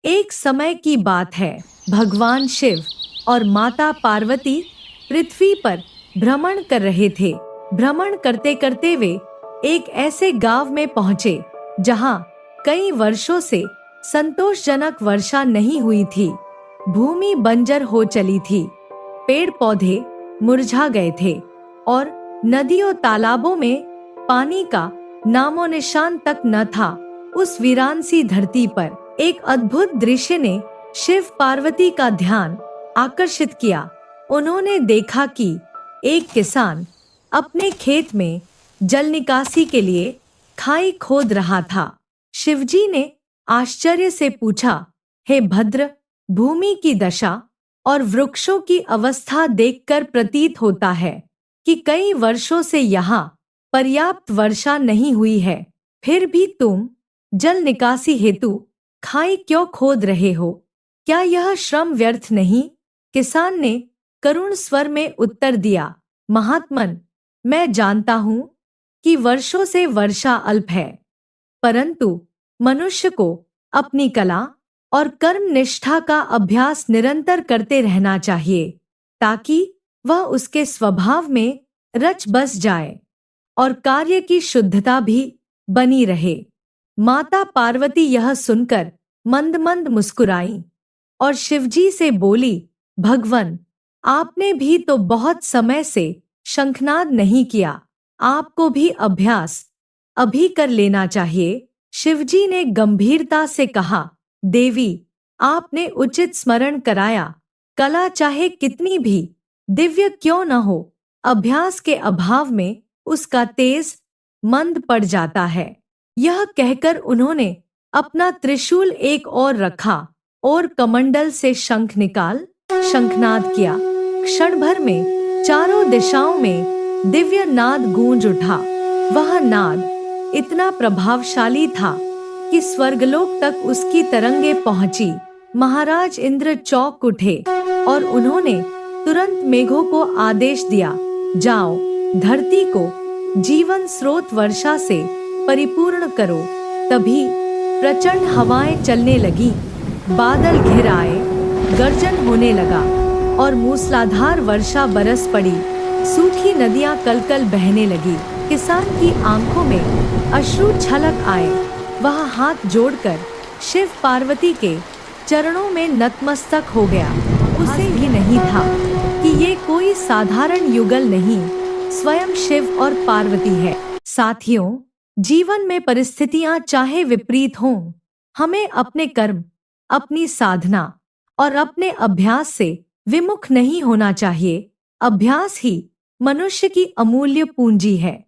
एक समय की बात है। भगवान शिव और माता पार्वती पृथ्वी पर भ्रमण कर रहे थे। भ्रमण करते करते वे एक ऐसे गांव में पहुंचे जहां कई वर्षों से संतोषजनक वर्षा नहीं हुई थी। भूमि बंजर हो चली थी, पेड़ पौधे मुरझा गए थे और नदियों तालाबों में पानी का नामो निशान तक न था। उस वीरान सी धरती पर एक अद्भुत दृश्य ने शिव पार्वती का ध्यान आकर्षित किया। उन्होंने देखा कि एक किसान अपने खेत में जल निकासी के लिए खाई खोद रहा था। शिवजी ने आश्चर्य से पूछा, हे भद्र, भूमि की दशा और वृक्षों की अवस्था देखकर प्रतीत होता है कि कई वर्षों से यहाँ पर्याप्त वर्षा नहीं हुई है। फिर भी तुम जल निकासी हेतु खाई क्यों खोद रहे हो? क्या यह श्रम व्यर्थ नहीं? किसान ने करुण स्वर में उत्तर दिया, महात्मन, मैं जानता हूँ कि वर्षों से वर्षा अल्प है, परंतु मनुष्य को अपनी कला और कर्म निष्ठा का अभ्यास निरंतर करते रहना चाहिए ताकि वह उसके स्वभाव में रच बस जाए और कार्य की शुद्धता भी बनी रहे। माता पार्वती यह सुनकर मंद मंद मुस्कुराई और शिवजी से बोली, भगवन, आपने भी तो बहुत समय से शंखनाद नहीं किया, आपको भी अभ्यास अभी कर लेना चाहिए। शिवजी ने गंभीरता से कहा, देवी, आपने उचित स्मरण कराया। कला चाहे कितनी भी दिव्य क्यों न हो, अभ्यास के अभाव में उसका तेज मंद पड़ जाता है। यह कहकर उन्होंने अपना त्रिशूल एक ओर रखा और कमंडल से शंख निकाल शंखनाद किया। क्षण भर में चारों दिशाओं में दिव्य नाद गूंज उठा। वह नाद इतना प्रभावशाली था कि स्वर्गलोक तक उसकी तरंगे पहुंची। महाराज इंद्र चौंक उठे और उन्होंने तुरंत मेघों को आदेश दिया, जाओ, धरती को जीवन स्रोत वर्षा से परिपूर्ण करो। तभी प्रचंड हवाएं चलने लगी, बादल घिर आए, गर्जन होने लगा और मूसलाधार वर्षा बरस पड़ी। सूखी नदियां कलकल बहने लगी। किसान की आंखों में अश्रु छलक आए। वह हाथ जोड़कर शिव पार्वती के चरणों में नतमस्तक हो गया। उसे भी नहीं था कि ये कोई साधारण युगल नहीं, स्वयं शिव और पार्वती है। साथियों, जीवन में परिस्थितियां चाहे विपरीत हों, हमें अपने कर्म, अपनी साधना और अपने अभ्यास से विमुख नहीं होना चाहिए। अभ्यास ही मनुष्य की अमूल्य पूंजी है।